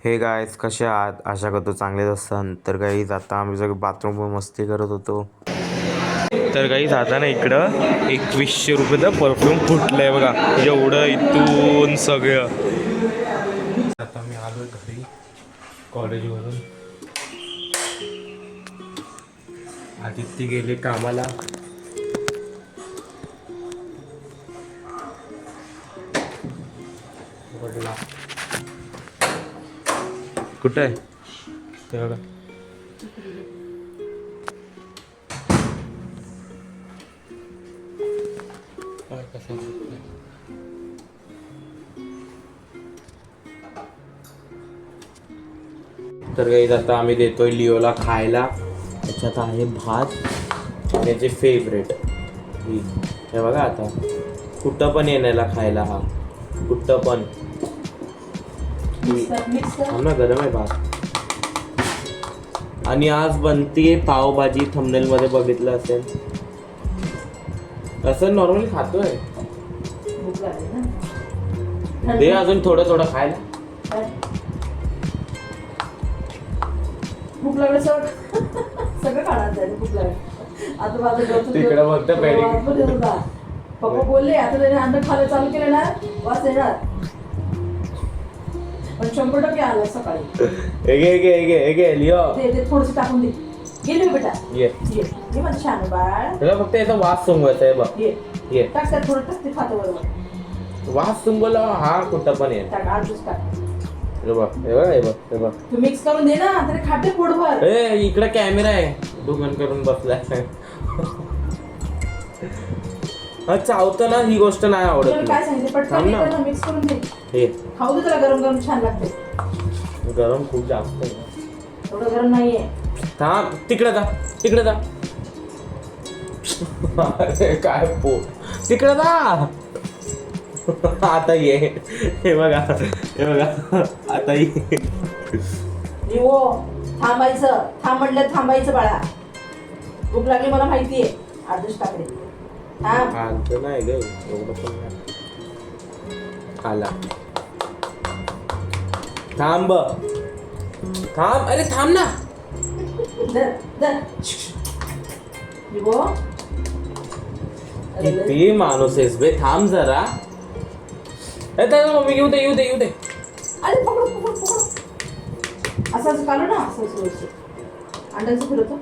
हे गाईज कसे आहात? आशा करतो चांगलेच असतात. तर गाईज आता आम्ही सगळं बाथरूमवर मस्ती करत होतो. तर गाईज आता ना इकडं 2100 रुपयाचं परफ्यूम फुटलं आहे बघा, एवढं इथून सगळं. आता मी आलो घरी कॉलेजवरून. आदित्य गेले कामाला. कुठं आहे ते बघा. तर गाईज आता आम्ही देतोय लिओला खायला. त्याच्यात आहे भात, त्याचे फेवरेट हे बघा. आता कुठं पण येण्याला खायला, हा कुठं पण. ना गरम आहे भात. आणि आज बनतीये पावभाजी. थंबनेल मध्ये बघितलं असेल. असं नॉर्मली खातोय. दे अजून थोडं थोडं खायला. भूक लागलं सगळं खाणार जायचं. भूक लागली आता माझं तिकडे फक्त पप्पा बोलले आता त्याने अन्न खायला चालू केलं ना वास येणार. पण 100% आलं सकाळी. लिओ ते थोडंसं टाकून दे. गेली बेटा ये माझं छान बाळ. त्याला फक्त याचा वास सुंगवायचा आहे बघ. ये टाक त्यात थोडं टाक. ते खातं बरोबर वास सुंगवला हा कुठं पण येईल. टाक आजच टाक. हे बघ तू मिक्स करून दे ना तरी खाते पोटभर. इकडे कॅमेरा आहे. तू बंद करून बसलाय. चावतं ना ही गोष्ट नाही आवडत. काय सांगितलं पटकन मिक्स करून दे. हे खाऊ दे त्याला. गरम गरम छान लागते. गरम खूप जास्त आहे. थोडं गरम नाहीये. थांब तिकडे जा. अरे काय तिकडे जा. आता ये. हे बघा आता ये. थांबायचं. थांब म्हणलं थांबायचं बाळा. भूक लागली मला माहितीये. आदर्श टाकले थांब नाही ग एवढं पण आला. थांब अरे थांब ना. किती माणूस आहेस बे. थांब जरा. मम्मी येऊ दे. अरे पकड. असं काढू ना. असं अंड्याचं फिरवतो.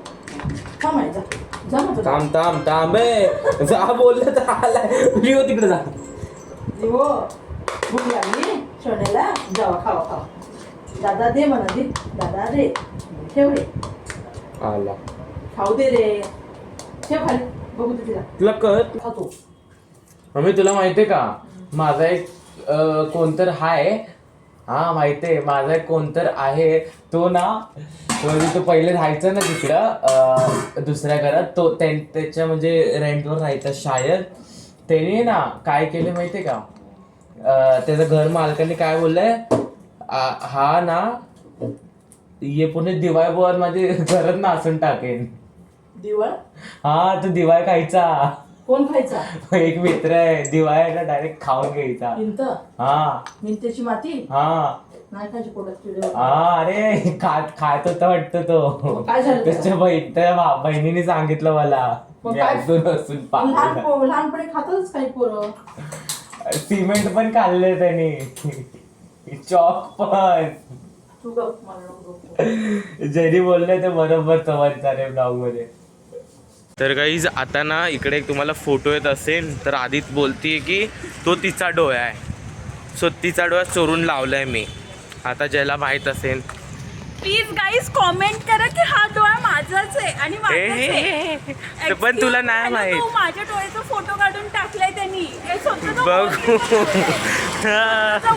थांबायचं. थांब जा बोललं तर आलाय. लिओ तिकडे जा. भूक लागली सोन्याला. जावा खावा. दादा दे म्हणा. दे दादा दे. ठेव रे. आला खाऊ दे रे. ठेव खाली. बघू दे तिला. तुला कळत खातो. मम्मी तुला माहितीये का माझा एक कोणतर हाय. हा माहितीये माझा एक कोणतर आहे. तो ना तो पहिले राहायचा ना तिकडं दुसऱ्या घरात. तो त्याच्या म्हणजे रेंटवर राहायचा शाळेत. त्याने ना काय केलं माहितीये का. त्याचं घर मालकाने काय बोललंय. हा ना ये पुणे दिवाळीवर माझे घरात नासून टाकेन. दिवाळ. हा तो दिवाळ खायचा. कोण खायचा. एक मित्र आहे. दिवाळीला डायरेक्ट खाऊन घ्यायचा. हा मिंत्याची माती. हा नाही खायची पोटात. हा अरे खात होता वाटतं तो. काय झालं त्याच्या बहिणीने सांगितलं मला. लहानपणी खातच काही पोरं. सिमेंट पण खाल्ले त्याने. चॉक पण. जरी बोलले ते बरोबर समजणार आहे ब्लॉग मध्ये. तर गाईज आता ना इकडे तुम्हाला फोटो येत असेल तर आधीच बोलतीये की तो तिचा डोळा आहे. सो तिचा डोळा चोरून लावलाय मी. आता ज्याला माहित असेल प्लीज गाईज कॉमेंट करा की हा डोळा माझाच आहे. आणि पण तुला नाही माहित. माझ्या डोळ्याचा फोटो काढून टाकलाय त्यांनी.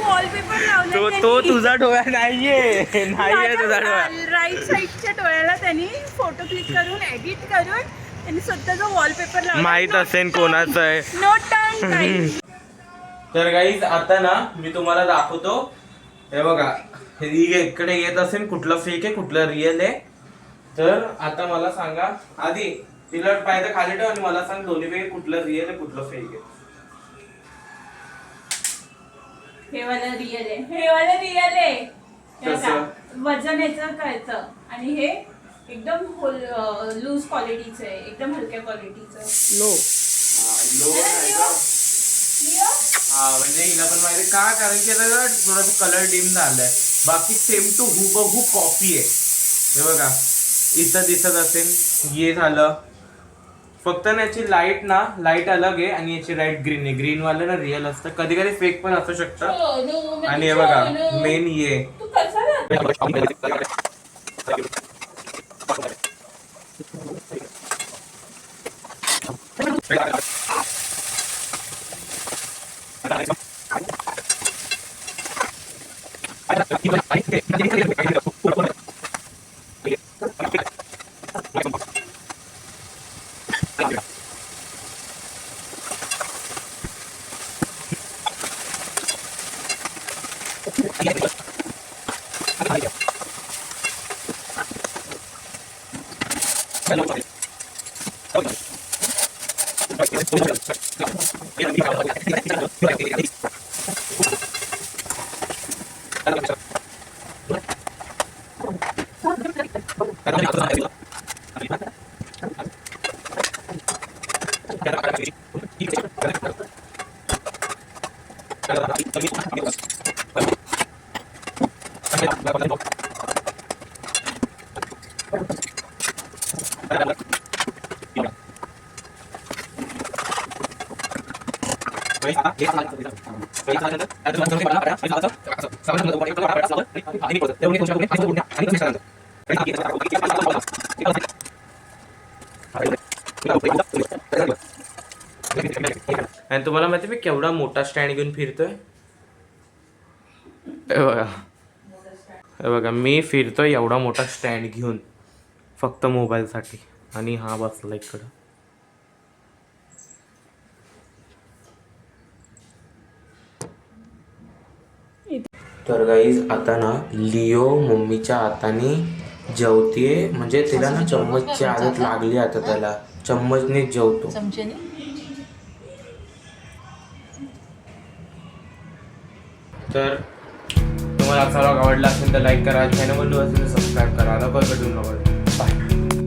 वॉलपेपर लावलाय. तो तुझा डोळा नाहीये तुझा डोळा. राईट साईडच्या डोळ्याला त्यांनी फोटो क्लिक करून एडिट करून त्यांनी स्वतःचा वॉलपेपर लावला. माहित असेल कोणाचं आहे. Note down. तर गाईज आता ना मी तुम्हाला दाखवतो. हे बघा इकडे येत असेल कुठलं फेक आहे कुठलं रिअल आहे. तर आता मला सांगा. आधी तिला पाहिजे खाली ठेव आणि मला सांग दोन्ही पैकी कुठलं रिअल आहे कुठलं फेक आहे. हे वाला रिअल आहे. कसं वजन याचं कळतं. आणि हे एकदम लूज क्वालिटीचं आहे, एकदम हलक्या क्वालिटीचं. लो हा म्हणजे हिला पण माहिती का, कारण की याला थोडासा कलर डिम झालाय. बाकी सेम टू हुबहू कॉपी आहे. हे बघा इथं दिसत असेल, हे झालं. फक्त ना याची लाईट अलग आहे आणि याची लाईट ग्रीन आहे. ग्रीन वाला ना रिअल असतं, कधी कधी फेक पण असू शकतं. आणि हे बघा मेन ये तू कसा आणि तुम्हाला माहिती मी केवढा मोठा स्टँड घेऊन फिरतोय. हे बघा मी फिरतोय एवढा मोठा स्टँड घेऊन फक्त मोबाईलसाठी. आणि हा बसला इकडं. तर गाईज आता ना लिओ मम्मीच्या हाताने जेवतीये. म्हणजे तिला ना चम्मचची आदत लागली आता, त्याला चम्मचने जेवतो. तर तुम्हाला आजचा व्लॉग आवडला असेल तर लाईक करा, चॅनल वर असेल तर सबस्क्राईब करा. बाय.